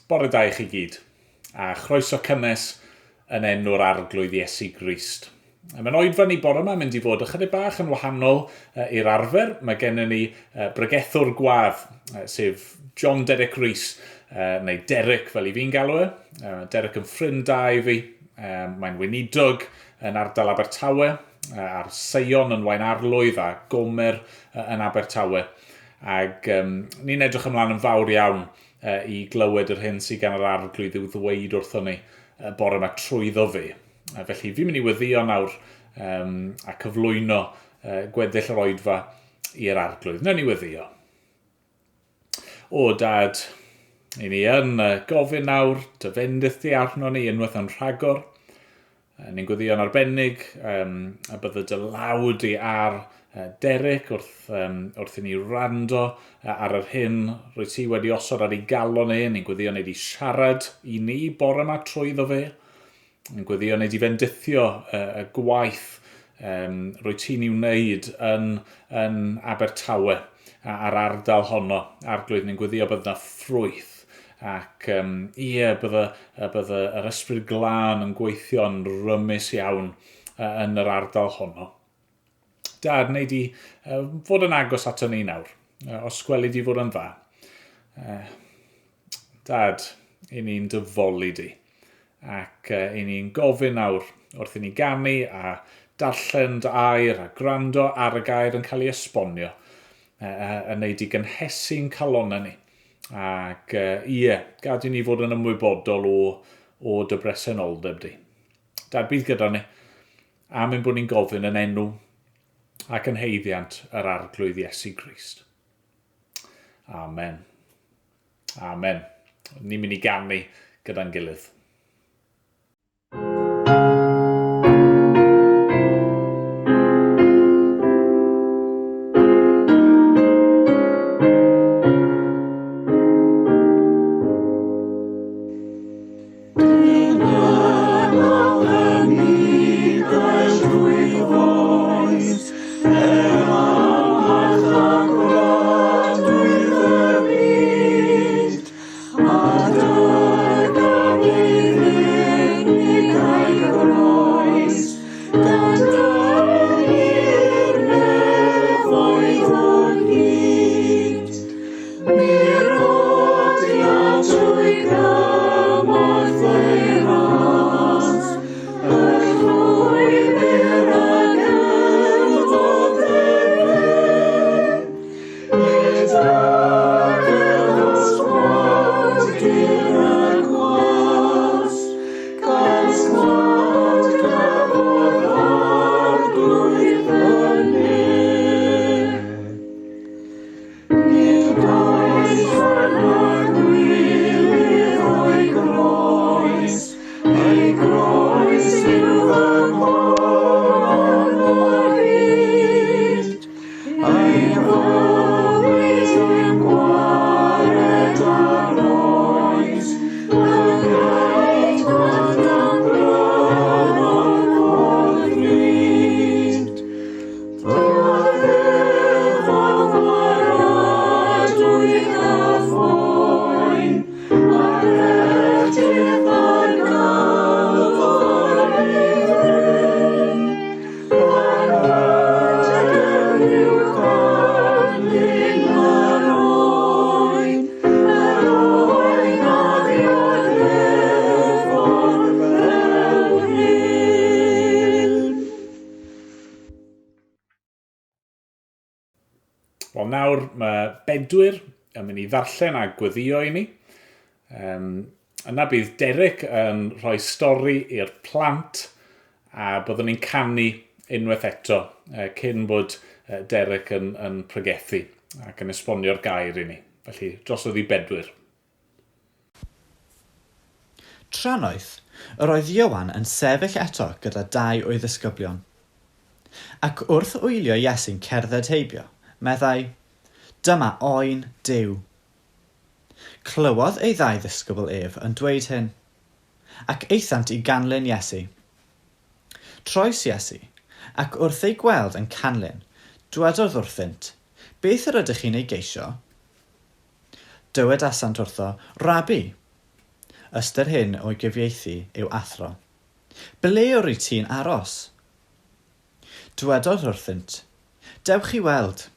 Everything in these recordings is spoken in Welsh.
Bore da i chi gyd, a chroeso cynnes yn enw'r arglwydd Iesu Grist. Mae'n oedfa ni bore yma mynd i fod ychydig bach yn wahanol i'r arfer. Mae gennym ni bregethwr gwadd, sef John Derek Rees, neu Derek fel i fi'n galw e. Derek yn ffrind da i fi. Mae'n weinidog yn ardal Abertawe, a'r Seion yn Waen Arlwydd a Gomer yn Abertawe. Ac ni'n edrych ymlaen yn fawr iawn i glywed yr hyn sydd gan yr arglwydd i'w ddweud wrthon ni bore yma trwyddo fi. Felly fi'n mynd i weddio nawr a cyflwyno gweddill yr oedfa i'r arglwydd. Newn ni weddio. O dad, i ni yn gofyn nawr, dy fendith di arno ni unwaith yn rhagor. Ni'n gweddio'n arbennig a bydde dy lawd i ar Derek wrth i ni wrando ar yr hyn rwy ti wedi osod ar ei galon e. Ni'n gweddio wneud i siarad i ni bore yma trwyddo fe. Ni'n gweddio wneud i fendithio y gwaith rwy ti'n i'w wneud yn Abertawe a'r ardal honno. Arglwydd ni'n gweddio bydde yna ffrwyth ac bydde yr ysbryd glân yn gweithio'n rymus iawn yn yr ardal honno. Dad, wneud i fod yn agos ato ni nawr, os gweli di fod yn dda. Dad, i ni'n dyfolu di, ac i ni'n gofyn nawr wrth i ni ganu a darllen dy air a gwrando ar y gair yn cael ei esbonio, a wneud i gynhesu'n calonnau ni. Ac gad i ni fod yn ymwybodol o dy bresenoldeb di. Dad, bydd gyda ni, am ein bod ni'n gofyn yn enw ac yn heiddiant yr arglwydd Iesu Grist. Amen. Amen. Ni'n mynd i ganu gyda'n gilydd. Wel nawr mae Bedwyr yn mynd i ddarllen a gweddio i ni. Yna bydd Derek yn rhoi stori i'r plant a byddwn ni'n canu unwaith eto cyn bod Derek yn pregethu ac yn esbonio'r gair i ni. Felly drosodd i Bedwyr. Tranoedd, yr oedd Ioan yn sefyll eto gyda 2 o'i ddisgyblion. Ac wrth wylio Iesu'n cerdded heibio, meddai, dyma oen Duw. Clywodd ei 2 ddisgybl ef yn dweud hyn, ac eithant i ganlyn Iesu. Troes Iesu, ac wrth ei gweld yn canlyn, dywedodd wrthynt, beth yr ydych chi'n ei geisio? Dywedasant wrtho, Rabi, Ystyr hyn o'i gyfieithu yw athro. Ble wyt ti'n aros? Dywedodd wrthynt, dewch i weld.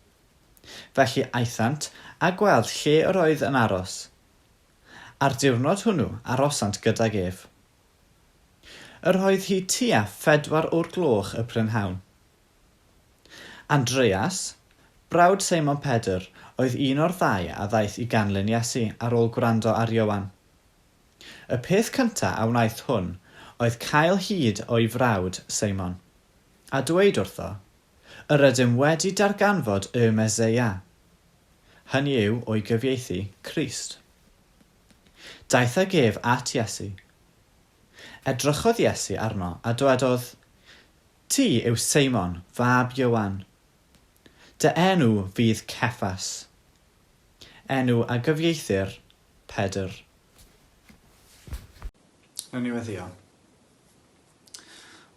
Felly aethant a gweld lle yr oedd yn aros. Ar diwrnod hwnnw arosant gydag ef. Yr oedd hi tua 4 y prynhawn. Andreas, brawd Seimon Pedr, oedd un o'r ddau a ddaeth i ganlyn Iesu ar ôl gwrando ar Ioan. Y peth cyntaf a wnaeth hwn oedd cael hyd o'i frawd Seimon, a dweud wrtho, yr ydym wedi darganfod y Meseia. Hynny yw o'i gyfieithu Crist. Daeth ag ef at Iesu. Edrychodd Iesu arno a dywedodd, ti yw Seimon, fab Ioan. Dy enw fydd Cephas. Enw a gyfieithir Pedr. Nawn ni weddio.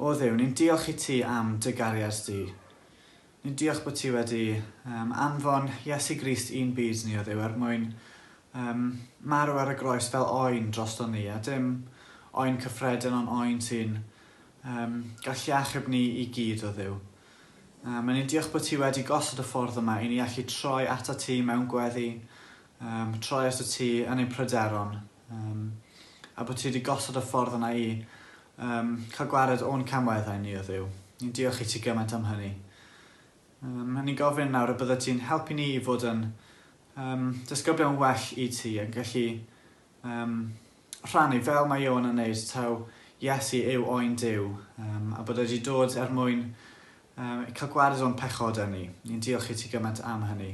O Dduw, ni'n diolch i ti am dy gariad di. Ni'n diolch bod ti wedi anfon Iesu Grist un byd ni o Dduw mwyn marw ar y groes fel oen drosto ni, a dim oen cyffredin ond oen sy'n gallu achub ni i gyd o Dduw. Ni'n diolch bod ti wedi gosod y ffordd yma i ni allu troi ata ti mewn gweddi, troi ata ti yn ein pryderon, a bod ti wedi gosod y ffordd yna i cael gwared o'n camweddau ni o Dduw. Ni'n diolch i ti gymaint am hynny. Ni'n gofyn nawr y bydde ti'n helpu ni i fod yn disgyblion well i ti yn gallu rhannu fel mae Ioan yn neud taw Iesu yw oen Duw, a bod wedi dod mwyn cael gwared o'n pechodau ni. Ni'n diolch i ti gymaint am hynny.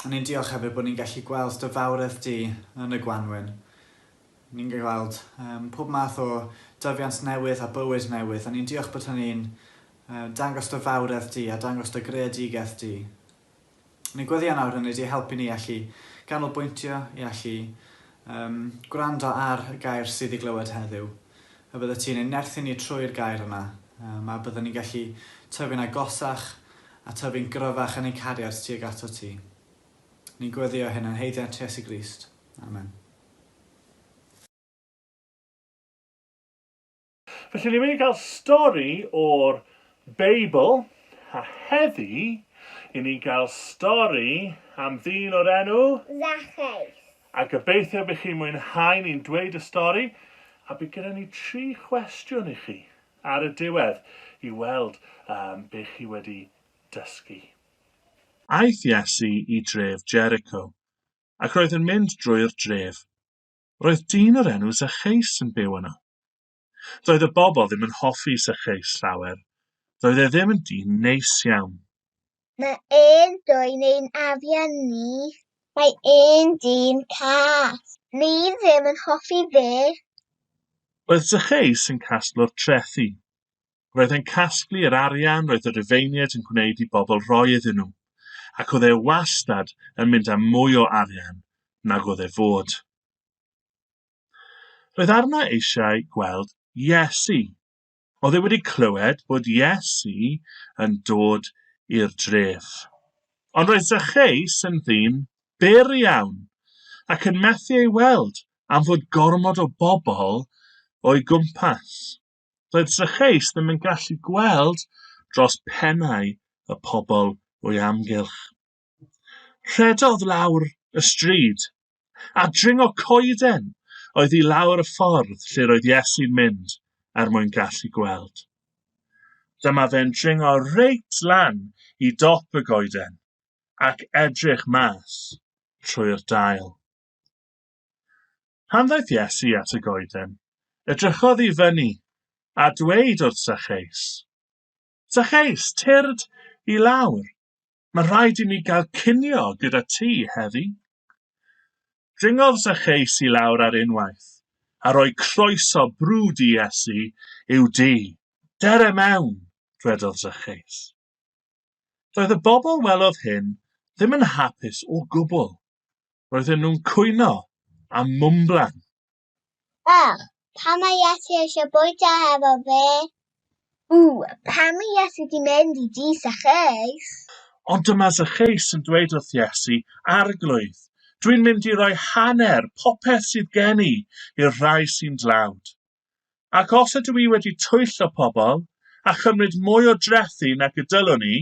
A ni'n diolch hefyd bod ni'n gallu gweld dy fawredd di yn y Gwanwyn. Ni'n gweld pob math o dyfiant newydd a bywyd newydd, a ni'n diolch bod hynny'n dangos dy fawredd di a dangos dy greadigaeth di. Ni'n gweddio nawr hynny di helpu ni allu ganolbwyntio, i allu gwrando ar y gair sydd i glywed heddiw. A bydde ti'n ei nerthu ni trwy'r gair yma, a bydde ni'n gallu tyfu'n agosach a tyfu'n gryfach yn ei cariad tuag ato ti. Ni'n gweddio hyn yn haeddiant Iesu Grist. Amen. Felly ni'n mynd i gael stori o'r Beibl, a heddi i ni gael stori am ddyn o'r enw Zacchaeus. A gobeithio bych chi'n mwynhau ni'n dweud y stori, a bydd gyda ni 3 cwestiwn i chi ar y diwedd i weld bych chi wedi dysgu. Aeth Iesu i dref Jericho, ac roedd yn mynd drwy'r dref. Roedd dyn o'r enw Zacchaeus yn byw yno. Doedd y bobl ddim yn hoffi Zacchaeus llawer. Doedd e ddim yn dyn neis iawn. Mae dwyn ein afian ni. Mae dyn cas. Ni ddim yn hoffi fe. Roedd Zacchaeus yn casglwr trethu. Roedd e'n casglu yr arian roedd y Rufeiniaid yn gwneud i bobl roi iddyn nhw, ac oedd e wastad yn mynd am mwy o arian nag oedd e fod. Roedd arno eisiau gweld Iesu. Oedd e wedi clywed bod Iesu yn dod i'r dref. Ond roedd Zacchaeus yn ddyn byr iawn ac yn methu ei weld am fod gormod o bobl o'i gwmpas. Roedd Zacchaeus ddim yn gallu gweld dros pennau y pobl o'i amgylch. Rhedodd lawr y stryd, a dringo coeden oedd i lawr y ffordd lle roedd Iesu'n mynd mwyn gallu gweld. Dyma fe'n dringo reit lan i dop y goeden ac edrych mas trwy'r dail. Pan ddaeth Iesu at y goeden, edrychodd i fyny a dweud wrth Zacchaeus, Zacchaeus, tyrd i lawr. Mae rhaid i mi gael cinio gyda ti heddi. Dringodd Zacchaeus i lawr ar unwaith, a roi croeso brwd i Iesu i'w di. Dere mewn, dwedodd Zacchaeus. Roedd y bobl welodd hyn ddim yn hapus o gwbl. Roedden nhw'n cwyno a mwmblan. Pam mae Iesu eisiau bwyta hefo fe? Pam mae Iesu di mynd i di Zacchaeus? Ond dyma Zacchaeus yn dweud wrth Iesu arglwydd, Dwi'n mynd i roi hanner popeth sydd gen i i'r rhai sy'n dlawd. Ac os ydw i wedi twyll o pobl a chymryd mwy o drethu nag y dylwn ni,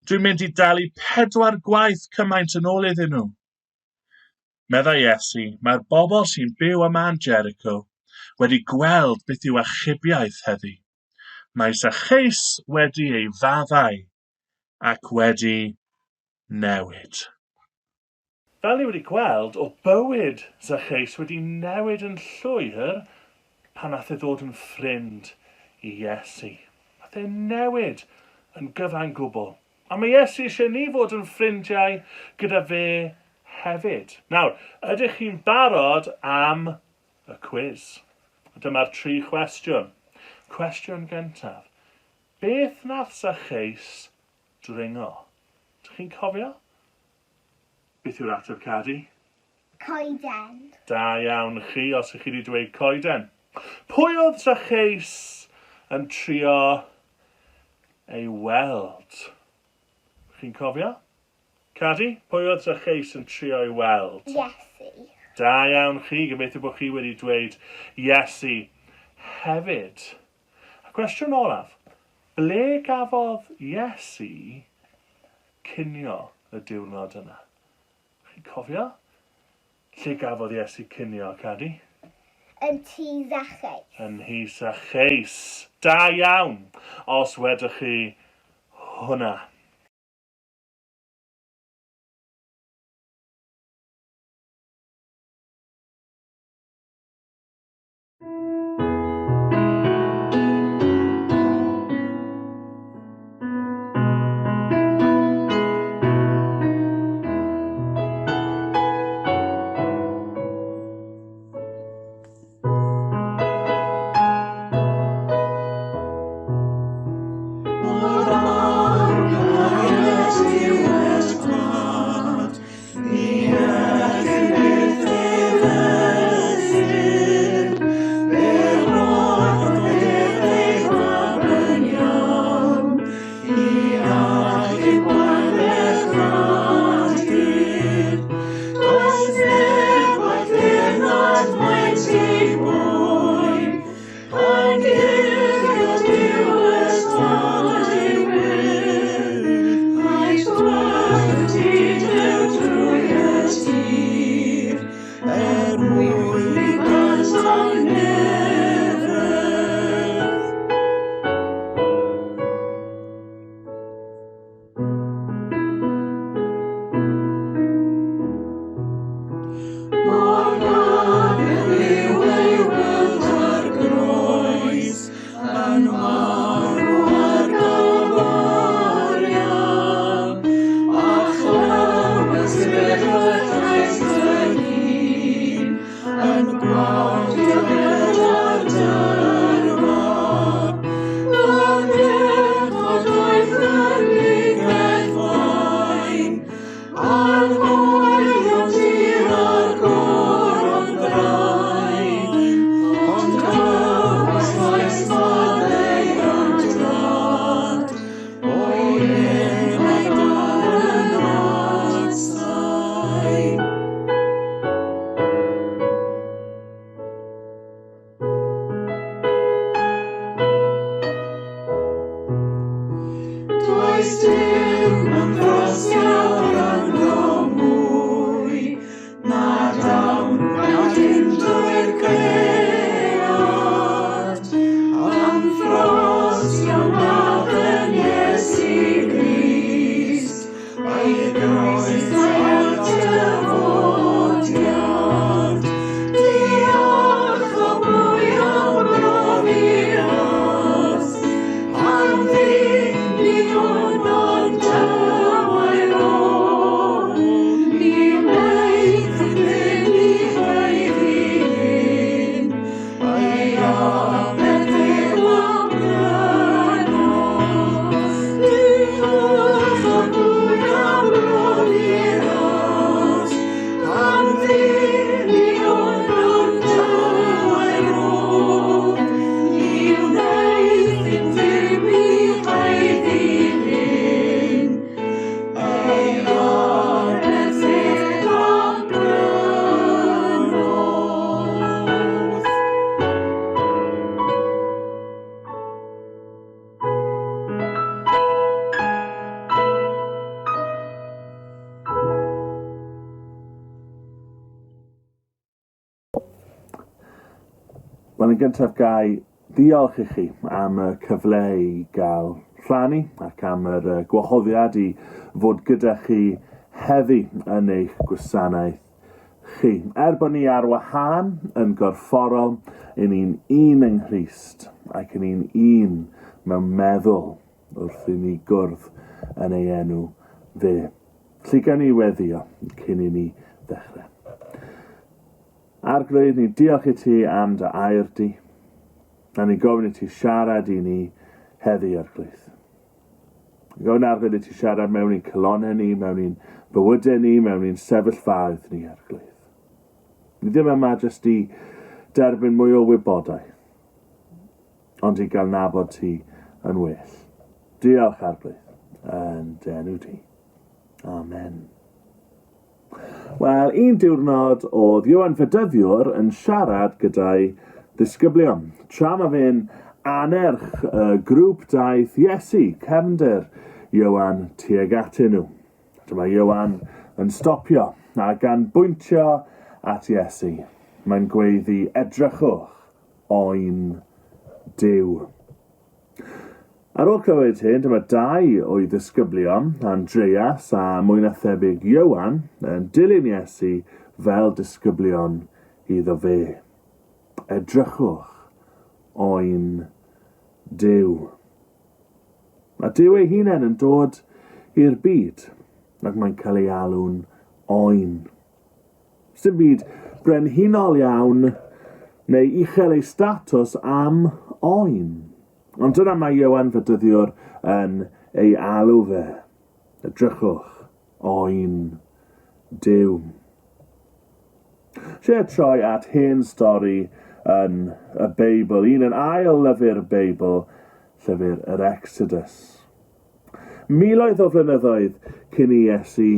dwi'n mynd i dalu 4 gwaith cymaint yn ôl iddyn nhw. Meddai Iesu, mae'r bobl sy'n byw yma yn Jericho wedi gweld beth yw achubiaeth heddi. Mae Zaccheus wedi ei faddau ac wedi newid. Fel ni wedi gweld, o bywyd Zaccheus wedi newid yn llwyr pan nath e ddod yn ffrind i Iesu. Nath e newid yn gyfan gwbl. A mae Iesu eisiau ni fod yn ffrindiau gyda fe hefyd. Nawr, ydych chi'n barod am y cwis? Dyma'r 3 cwestiwn. Cwestiwn gyntaf. Beth nath Zaccheus dringo? Ydych chi'n cofio? Beth yw'r ateb, Cadi? Coeden. Da iawn chi, os ych chi wedi dweud coeden. Pwy oedd Zaccheus yn trio ei weld? Chi'n cofio? Cadi, pwy oedd Zaccheus yn trio ei weld? Iesu. Da iawn chi, gobeithio bod chi wedi dweud Iesu hefyd. A cwestiwn olaf, ble gafodd Iesu cinio y diwrnod yna? Chi'n cofio? Lle gafodd Iesu cinio, Cadi? Yn tŷ Zaccheus. Yn nhŷ Zaccheus. Da iawn, os wedwch chi hwnna. Yn gwawd y Wel, yn gyntaf gai diolch i chi am y cyfle i gael rhannu ac am yr gwahoddiad i fod gyda chi heddi yn eich gwasanaeth chi. Bod ni ar wahân yn gorfforol, yn un yng Nghrist ac yn un mewn meddwl wrth i ni gwrdd yn ei enw fe. Felly gawn ni weddio cyn i ni ddechrau. Arglwydd, ni diolch i ti am dy air di, a ni gofyn i ti siarad i ni heddi Arglwydd. Ni gofyn Arglwydd i ti siarad mewn i'n colonnau ni, mewn i'n bywydau ni, mewn i'n sefyllfaoedd ni Arglwydd. Ni ddim yma jyst i derbyn mwy o wybodaeth, ond i gael nabod ti yn well. Diolch Arglwydd yn enw ti. Amen. Wel, un diwrnod oedd Ioan Fedyddiwr yn siarad gyda'i ddisgyblion. Tra mae fe'n anerch grŵp daeth Iesu, cefndir Ioan tuag atyn nhw. Dyma Ioan yn stopio a gan bwyntio at Iesu. Mae'n gweiddi edrychwch oen Duw. Ar ôl clywed hyn, dyma dau o'i ddisgyblion, Andreas a mwy na thebyg Ioan, yn dilyn Iesu fel disgyblion iddo fe. Edrychwch oen Duw. Mae Duw ei hunain yn dod i'r byd, ac mae'n cael ei alw'n oen. Dim byd brenhinol iawn neu uchel ei statws am oen. Ond dyna mae Ioan Fedyddiwr yn ei alw fe. Edrychwch oen Duw. Lle troi at hen stori yn y Beibl, un yn ail lyfr Beibl, llyfr yr Exodus. Miloedd o flynyddoedd cyn i Iesu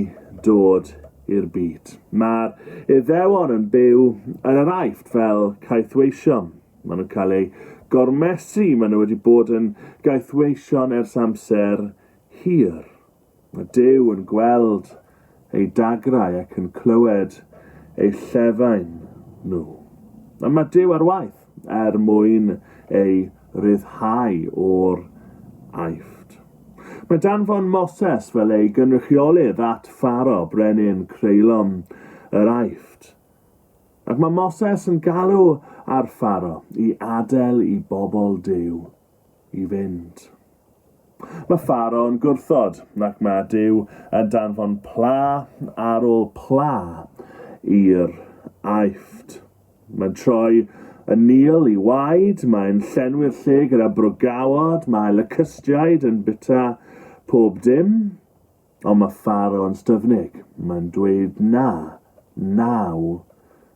dod i'r byd. Mae'r Iddewon yn byw yn yr Aifft fel caethweision. Maen nhw'n cael ei gormesu, maen nhw wedi bod yn gaethweision ers amser hir. Mae Duw yn gweld ei dagrau ac yn clywed ei llefain nhw. A mae Duw ar waith mwyn ei ryddhau o'r Aifft. Mae danfon Moses fel ei gynrychiolydd at Pharo, brenin creulon yr Aifft. Ac mae Moses yn galw ar Pharo i adael i bobl Duw i fynd. Mae Pharo yn gwrthod, ac mae Duw yn danfon pla ar ôl pla i'r Aifft. Mae'n troi y Nil i waed, mae'n llenwi'r lle gyda brogawod, mae locustiaid yn bita pob dim, ond mae Pharo yn styfnig. Mae'n dweud naw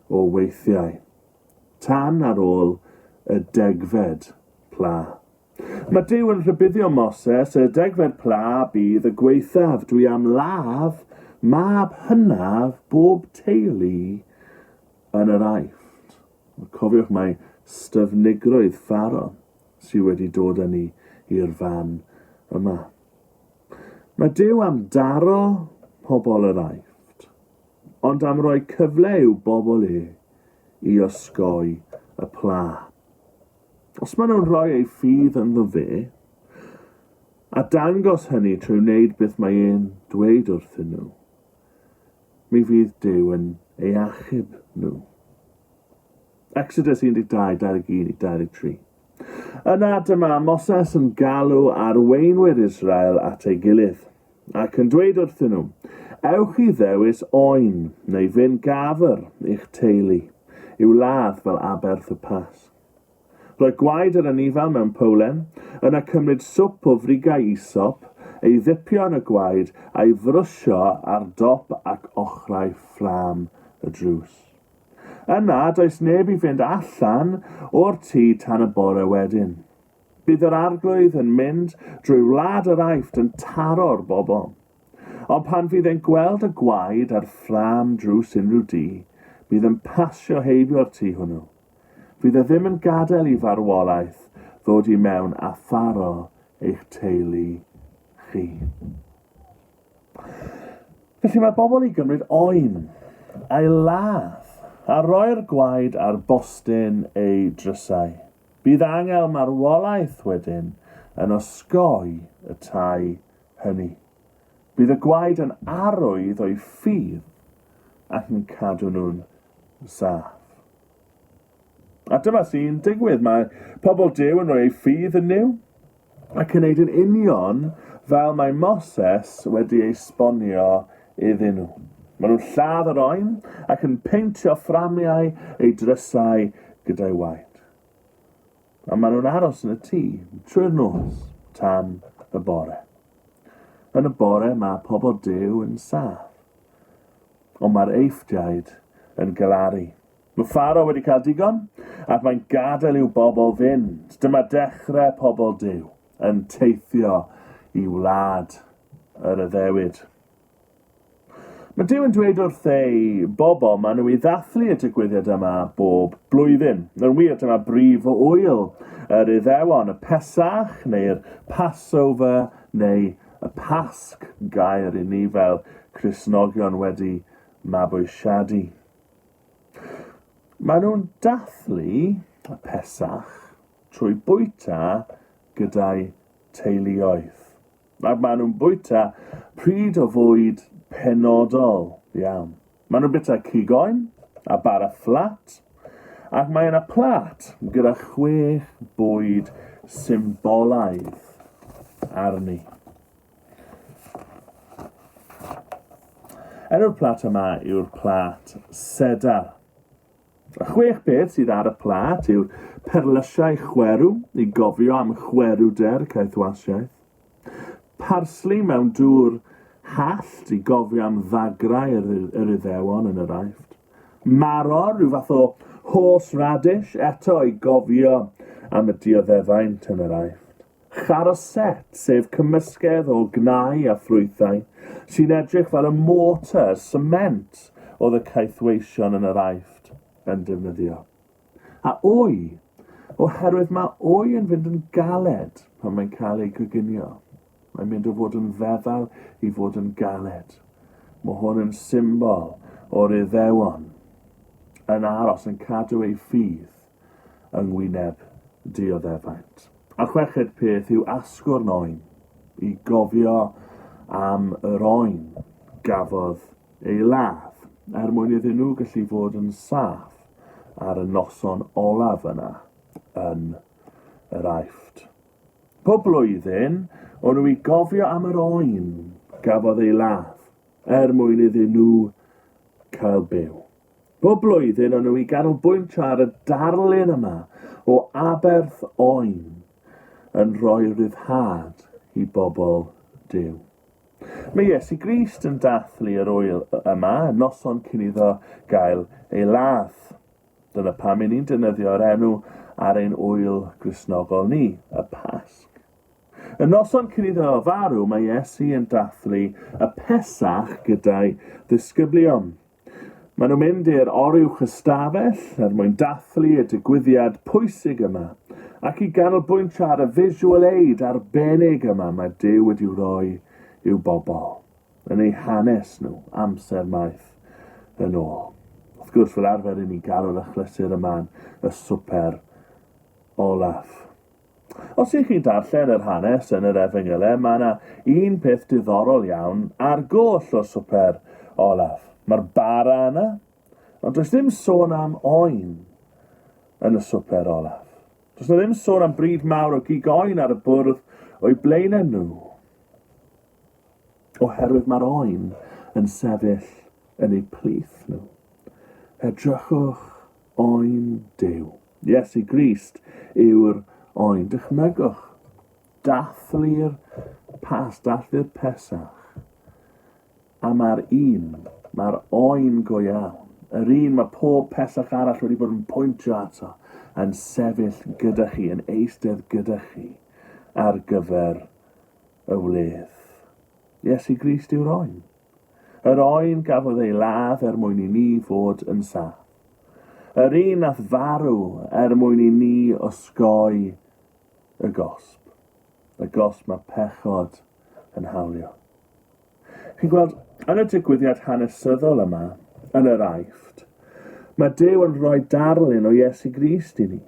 o weithiau, tan ar ôl y degfed pla. Mae Duw yn rhybuddio Moses, y degfed pla bydd y gweithaf, dwi am laf mab hynaf bob teulu yn yr Aifft. Cofiwch mai styfnigrwydd Pharo sydd wedi dod â ni i'r fan yma. Mae Duw am daro pobl yr Aifft, ond am roi cyfle i'w bobl i osgoi y pla. Os maen nhw'n rhoi ei ffydd ynddo fe, a dangos hynny trwy wneud beth mae e'n dweud wrthyn nhw, mi fydd Duw yn ei achub nhw. Exodus 12, 21-23. Yna dyma Moses yn galw arweinwyr Israel at ei gilydd, ac yn dweud wrthyn nhw, ewch i ddewis oen, neu fynd gafr i'ch teulu, i'w ladd fel aberth y pas. Rhoi gwaed yr anifal mewn powlen, yna cymryd swp o frigau isop, ei ddipio yn y gwaed, a'i frwsio ar dop ac ochrau fflam y drws. Yna, does neb i fynd allan o'r tŷ tan y bore wedyn. Bydd yr arglwydd yn mynd drwy wlad yr Aifft yn taro'r bobl. Ond pan fydd e'n gweld y gwaed a'r fflam drws unrhyw dŷ, bydd yn pasio heibio'r tŷ hwnnw. Fydd e ddim yn gadael i farwolaeth ddod i mewn a tharo eich teulu chi. Felly mae bobl i gymryd oen, a'i ladd a roi'r gwaed ar bostyn ei drysau. Bydd angel marwolaeth wedyn yn osgoi y tai hynny. Bydd y gwaed yn arwydd o'i ffydd ac yn cadw nhw'n saff. A dyma sy'n digwydd. Mae pobl Duw yn rhoi ei ffydd yn nhw ac yn gwneud yn union fel mae Moses wedi ei esbonio iddyn nhw. Maen nhw'n lladd yr oen ac yn peintio fframiau ei drysau gyda'i waed. A maen nhw'n aros yn y tŷ trwy'r nos tan y bore. Yn y bore mae pobl Duw yn saff, ond mae'r eithdiaid yn galaru. Mae Pharo wedi cael digon ac mae'n gadael i'w bobl fynd. Dyma dechrau pobl Duw yn teithio i wlad yr Iddewyd. Mae Duw yn dweud wrth ei bobl maen nhw i ddathlu y digwyddiad yma bob blwyddyn. Yn wir, dyma brif o wyl yr Iddewon, y Pesach neu'r Passover neu y Pasg, gair i ni fel Cristnogion wedi mabwysiadu. Maen nhw'n dathlu y Pesach trwy bwyta gyda'i teuluoedd. Ac maen nhw'n bwyta pryd o fwyd penodol iawn. Maen nhw'n bwyta cigoen a bara fflat, ac mae yna plat gyda 6 bwyd symbolaidd arni. Enw'r plat yma yw'r plat sedar. Y 6 beth sydd ar y plat yw'r perlysiau chwerw, i gofio am chwerwder Caethwasiaeth. Parsli mewn dŵr hallt i gofio am ddagrau yr Iddewon yn yr Aifft. Maror, rhyw fath o horseradish, eto i gofio am y dioddefaint yn yr Aifft. Charoset, sef cymysgedd o gnau a ffrwythau, sy'n edrych fel y mortar, sement oedd y caethweision yn yr Aifft yn defnyddio. A wy, oherwydd mae wy yn fynd yn galed pan mae'n cael ei coginio. Mae'n mynd o fod yn feddal i fod yn galed. Mae hwn yn symbol o'r Iddewon yn aros yn cadw ei ffydd yng ngwyneb dioddefaint. A 6yd peth yw asgwrn oen, i gofio am yr oen gafodd ei ladd, mwyn iddyn nhw gallu fod yn saff ar y noson olaf yna yn yr Aifft. Pob blwyddyn, o'n nhw i gofio am yr oen gafodd ei ladd, mwyn iddyn nhw cael byw. Pob blwyddyn, o'n nhw i ganolbwyntio ar y darlun yma o aberth oen yn rhoi ryddhad i bobl Duw. Mae Iesu Grist yn dathlu yr wyl yma y noson cyn iddo gael ei ladd. Dyna pam i ni'n defnyddio'r enw ar ein wyl Gristnogol ni, y Pasg. Y noson cyn iddo farw, mae Iesu yn dathlu y Pesach gyda'i ddisgyblion. Maen nhw'n mynd i'r oruwch ystafell mwyn dathlu y digwyddiad pwysig yma, ac i ganolbwyntio ar y visual aid arbennig yma mae Duw wedi rhoi i'w bobl, yn eu hanes nhw amser maith yn ôl. Wrth gwrs, fel arfer i ni galw'r achlysur yma y swper olaf. Os ych chi'n darllen yr hanes yn yr Efengylau, mae yna un peth diddorol iawn ar goll o'r swper olaf. Mae'r bara yna, ond does ddim sôn am oen yn y swper olaf. Does ddim sôn am bryd mawr o gigoen ar y bwrdd o'i blaenau nhw. Oherwydd mae'r oen yn sefyll yn eu plith nhw. Edrychwch oen Duw. Iesu Grist yw'r oen. Dychmygwch, dathlu'r Pesach. A mae'r oen go iawn. Yr un mae pob Pesach arall wedi bod yn pwyntio ato, yn sefyll gyda chi, yn eistedd gyda chi ar gyfer y wledd. Iesu Grist yw'r oen. Yr oen gafodd ei ladd mwyn i ni fod yn saff. Yr un nath farw mwyn i ni osgoi y gosb. Y gosb mae pechod yn hawlio. Chi'n gweld, yn y digwyddiad hanesyddol yma, yn yr Aifft, Mae Duw yn rhoi darlun o Iesu Grist i ni.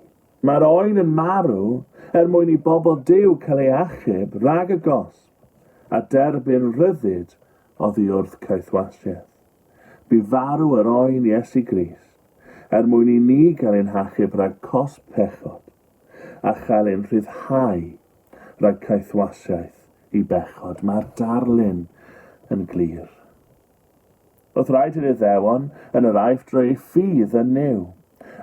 Mae'r oen yn marw mwyn i bobl Duw cael ei achub rhag y gosb a derbyn ryddid oddi wrth caethwasiaeth. Bu farw yr oen Iesu Grist mwyn i ni gael ein hachub rhag cosb pechod a chael ein rhyddhau rhag caethwasiaeth i bechod. Mae'r darlun yn glir. Oedd rhaid i'r Iddewon yn yr aifdroi ffydd yn new,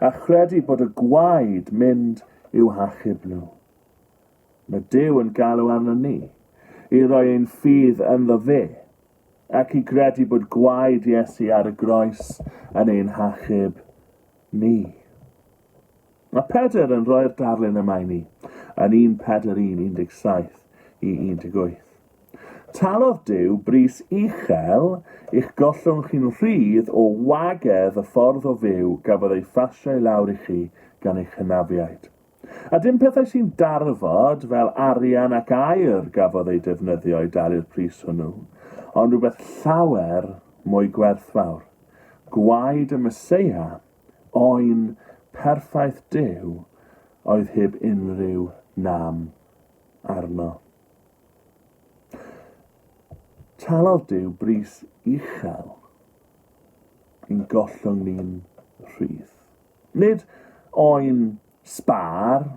a chredu bod y gwaed mynd i'w hachub nhw. Mae Duw yn galw arno ni i roi ein ffydd ynddo fe, ac i credu bod gwaed Iesu ar y groes yn ein hachub ni. Mae Pedr yn rhoi'r darlun yma i ni yn 1 Pedr 1:17 i 18. Talodd Duw bris uchel i'ch gollwng chi'n rhydd o wagedd y ffordd o fyw gafodd ei ffasio i lawr i chi gan eich hynafiaid. A dim pethau sy'n darfod fel arian ac aur gafodd ei defnyddio i dalu'r pris hwnnw, ond rhywbeth llawer mwy gwerthfawr. Gwaed y Meseia, oen perffaith Duw, oedd heb unrhyw nam arno. Talodd Duw bris uchel i'n gollwng ni'n rhydd. Nid oen sbar,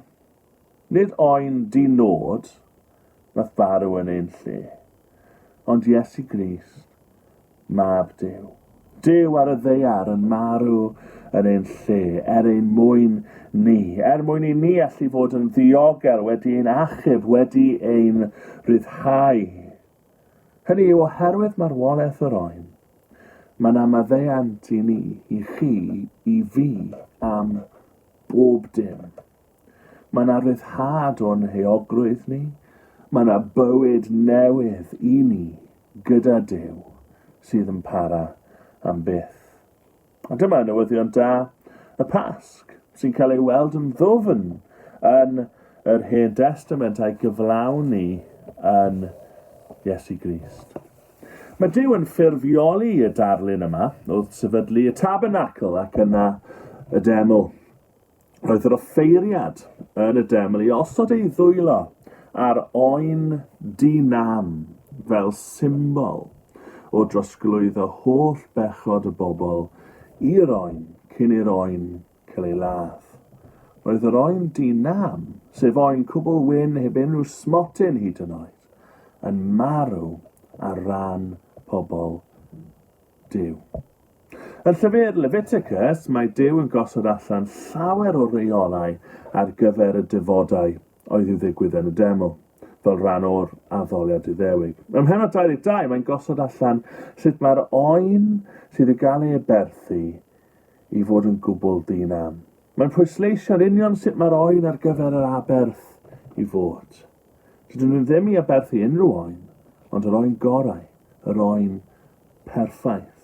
nid oen dinod nath farw yn ein lle, ond Iesu Grist, mab Duw. Duw ar y ddaear yn marw yn ein lle ein mwyn ni, mwyn i ni allu fod yn ddiogel wedi ein achub, wedi ein rhyddhau. Hynny yw oherwydd marwolaeth yr oen, mae yna maddeuant i ni, i chi, i fi, am bob dim. Mae yna ryddhad o'n heogrwydd ni, mae yna bywyd newydd i ni gyda Duw sydd yn para am byth. A dyma newyddion da y Pasg sy'n cael ei weld yn ddwfn yn yr Hen Testament a'i gyflawni yn Iesu Grist. Mae Duw yn ffurfioli y darlun yma wrth sefydlu y tabernacl ac yna y deml. Roedd yr offeiriad yn y deml i osod ei ddwylo ar oen di-nam fel symbol o drosglwyddo holl bechod y bobl i'r oen cyn i'r oen cael ei ladd. Roedd yr oen di-nam, sef oen cwbl wyn heb unrhyw smotyn hyd yn oed, yn marw ar ran pobl Duw. Yn llyfr Leviticus, mae Duw yn gosod allan llawer o reolau ar gyfer y dyfodau oedd i'w ddigwydd yn y deml, fel rhan o'r addoliad Iddewig. Ym Mhennod 22, mae'n gosod allan sut mae'r oen sydd yn cael ei aberthu i fod yn gwbl di-nam. Mae'n pwysleisio'n union sut mae'r oen ar gyfer yr aberth i fod. Dydyn nhw ddim i aberthu unrhyw oen, ond yr oen gorau, yr oen perffaith.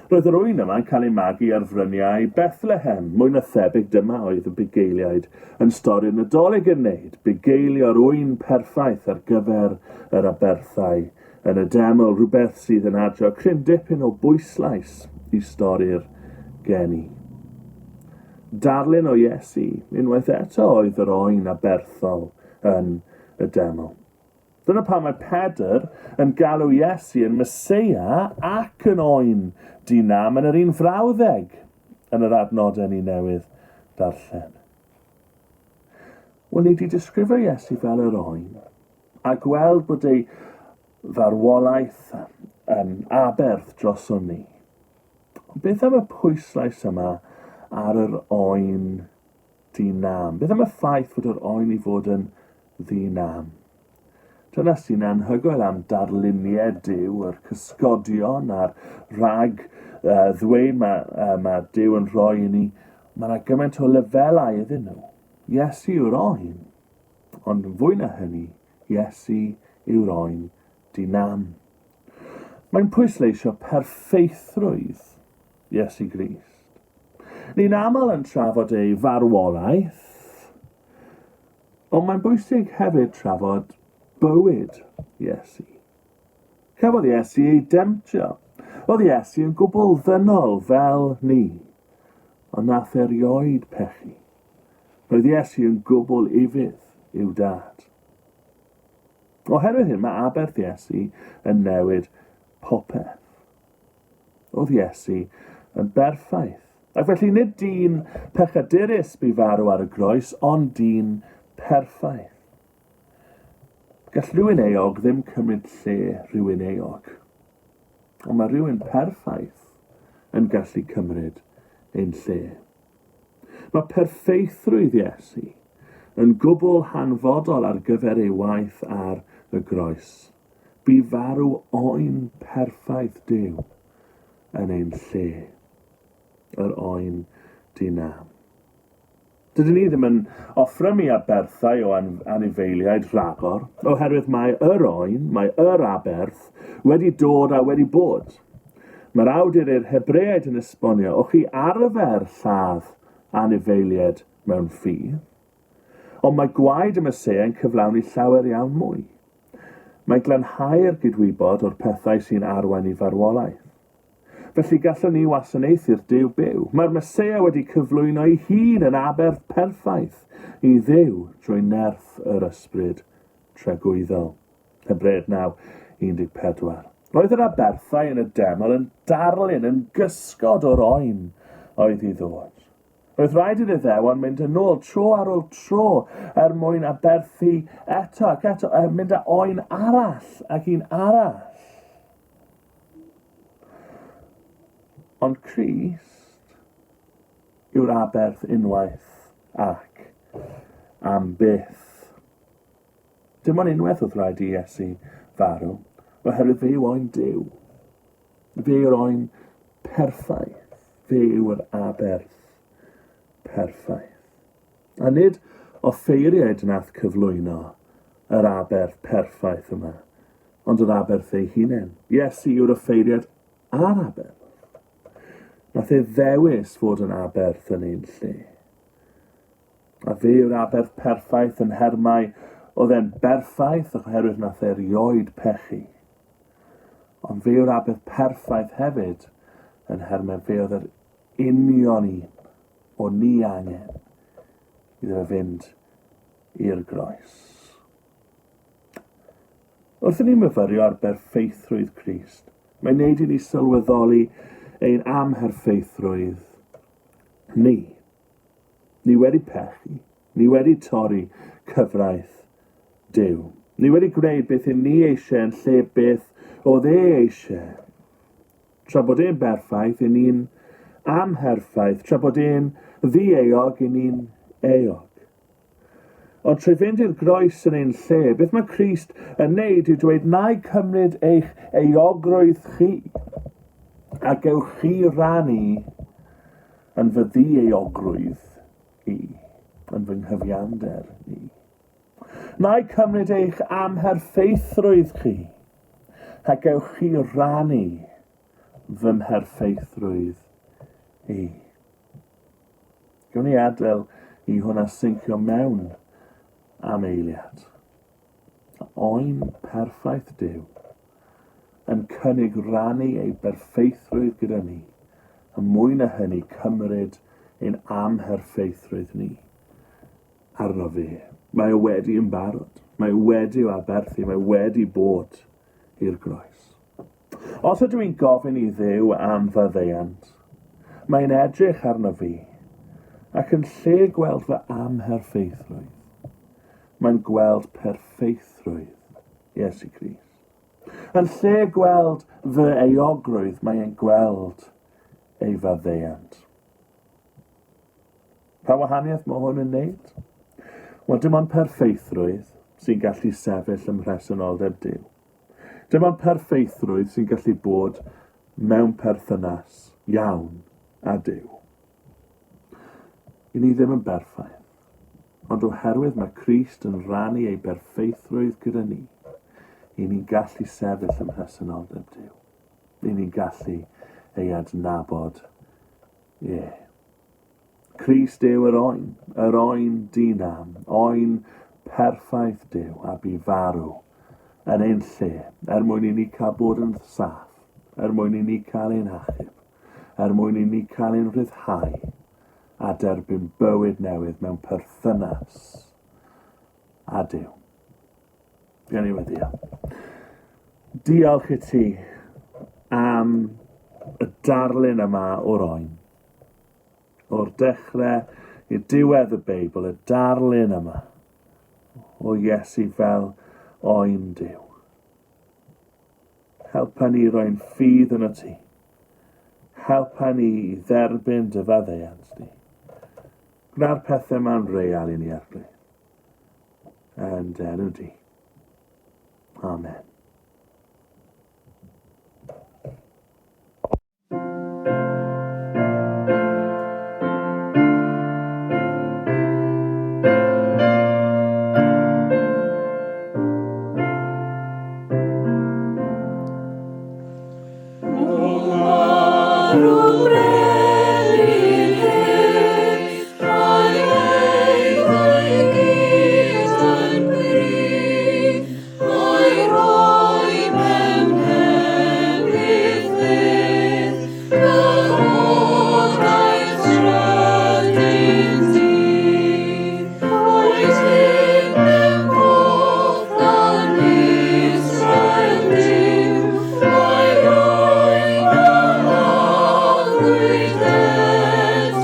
Roedd yr oen yma'n cael ei magu ar fryniau Bethlehem, mwy na thebyg dyma oedd y bugeiliaid yn stori Nadolig yn wneud, bugeilio'r oen perffaith ar gyfer yr aberthau yn y deml, rhywbeth sydd yn adio cryn dipyn o bwyslais i stori'r geni. Darlun o Iesu, unwaith eto oedd yr oen aberthol yn y deml. Dyna pam mae Pedr yn galw Iesu yn Meseia ac yn oen di-nam yn yr un frawddeg yn yr adnodau ni newydd darllen. Wel, ni wedi disgrifio Iesu fel yr oen a gweld bod ei farwolaeth yn aberth droson ni. Beth am y pwyslais yma ar yr oen di-nam? Beth am y ffaith fod yr oen i fod yn ddi-nam? Dyna sy'n anhygoel am darluniau Duw, yr cysgodion a'r rhag ddweud mae Duw yn rhoi i ni. Mae yna gymaint o lefelau iddyn nhw. Iesu yw'r oen, ond fwy na hynny, Iesu yw'r oen di-nam. Mae'n pwysleisio perffeithrwydd Iesu Grist. Ni'n aml yn trafod ei farwolaeth, ond mae'n bwysig hefyd trafod bywyd Iesu. Cafodd Iesu ei demtio. Oedd Iesu yn gwbl ddynol fel ni, ond nath erioed pechu. Roedd Iesu yn gwbl ifydd i'w dad. Oherwydd hyn, mae aberth Iesu yn newid popeth. Oedd Iesu yn berffaith. Ac felly nid dyn pechadurus bu farw ar y groes, ond dyn perffaith. Gall rhywun eog ddim cymryd lle rhywun eog. Ond mae rhywun perffaith yn gallu cymryd ein lle. Mae perfeithrwydd Iesu yn gwbl hanfodol ar gyfer ei waith ar y groes. Bu farw oen perffaith Duw yn ein lle. Yr oen dinam. Dydyn ni ddim yn offrymu aberthau o anifeiliaid rhagor, oherwydd mae yr oen, mae yr aberth, wedi dod a wedi bod. Mae'r awdur i'r Hebreaid yn esbonio, o'ch chi arfer lladd anifeiliaid mewn ffydd, ond mae gwaed y Meseia yn cyflawni llawer iawn mwy. Mae glanhau'r gydwybod o'r pethau sy'n arwain i farwolaeth. Felly gallwn ni wasanaethu'r Duw byw. Mae'r Meseia wedi cyflwyno ei hun yn aberth perffaith i Dduw drwy nerth yr ysbryd tregwyddol. Hebreaid 9:14. Roedd yr aberthau yn y deml yn darlun, yn gysgod o'r oen oedd i ddod. Roedd rhaid i'r Iddewon mynd yn ôl tro ar ôl tro mwyn aberthu eto ac eto, mynd â oen arall ac un arall. Ond Crist yw'r aberth unwaith ac am byth. Dim ond unwaith oedd rhaid i Iesu farw, oherwydd fe yw oen Duw. Fe yw'r oen perffaith. Fe yw'r aberth perffaith. A nid offeiriaid nath cyflwyno yr aberth perffaith yma, ond yr aberth ei hunain. Iesu yw'r offeiriad a'r aberth. Nath ei ddewis fod yn aberth yn ein lle. A fe yw'r aberth perffaith yn hermau oedd e'n berffaith oherwydd nath erioed pechu. Ond fe yw'r aberth perffaith hefyd yn hermau fe oedd yr union un o ni angen iddo fynd i'r groes. Wrth i ni myfyrio ar berffeithrwydd Crist, mae'n neud i ni sylweddoli ein amherffeithrwydd ni. Ni wedi pechu, ni wedi torri cyfraith Duw. Ni wedi gwneud beth ni eisiau yn lle beth oedd eisiau. Tra bod e'n berffaith, i ni'n amherffaith. Tra bod e'n ddi-eog, i ni'n eog. Ond trwy fynd i'r groes yn ein lle, beth mae Crist yn neud yw dweud na i cymryd eich eogrwydd chi, a gewch chi rannu yn fy ddi-eogrwydd i, yn fy nghyfiawnder ni. Na i cymryd eich amherffeithrwydd chi, a gewch chi rannu fy mherffeithrwydd i. Gwn ni adael i hwnna syncio mewn am eiliad. Oen perffaith Duw yn cynnig rannu ei berffeithrwydd gyda ni, a mwy na hynny cymryd ein amherffeithrwydd ni arno fe. Mae e wedi yn barod, mae e wedi i'w aberthu, mae e wedi bod i'r groes. Os ydw i'n gofyn i Dduw am faddeuant, mae'n edrych arno fi, ac yn lle gweld fy amherffeithrwydd, mae'n gweld perfeithrwydd Iesu Grist. Yn lle gweld fy eogrwydd, mae'n gweld ei faddeuant. Pa wahaniaeth mae hwn yn neud? Wel, dim ond perfeithrwydd sy'n gallu sefyll ym mhresenoldeb Duw. Dim ond perfeithrwydd sy'n gallu bod mewn perthynas iawn â Duw. I ni ddim yn berffaith, ond oherwydd mae Crist yn rannu ei berffeithrwydd gyda ni, i ni'n gallu sefyll ym mhresenoldeb Duw. I ni'n gallu ei adnabod. Crist yw yr oen dinam, oen perffaith Duw a bu farw yn ein lle, mwyn i ni cael bod yn saff, mwyn i ni cael ein hachub, mwyn i ni cael ein rhyddhau, a derbyn bywyd newydd mewn perthynas a Duw. Gan i weddio. Diolch i ti am y darlun yma o'r oen. O'r dechrau i'r diwedd y Beibl, y darlun yma o Iesu fel oen Duw. Helpa ni roi'n ffydd yn y ti. Helpa ni i dderbyn dy faddeuant ni. Gwna'r pethau ma'n real i ni erbyn. Yn enw di. Amen.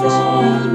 Son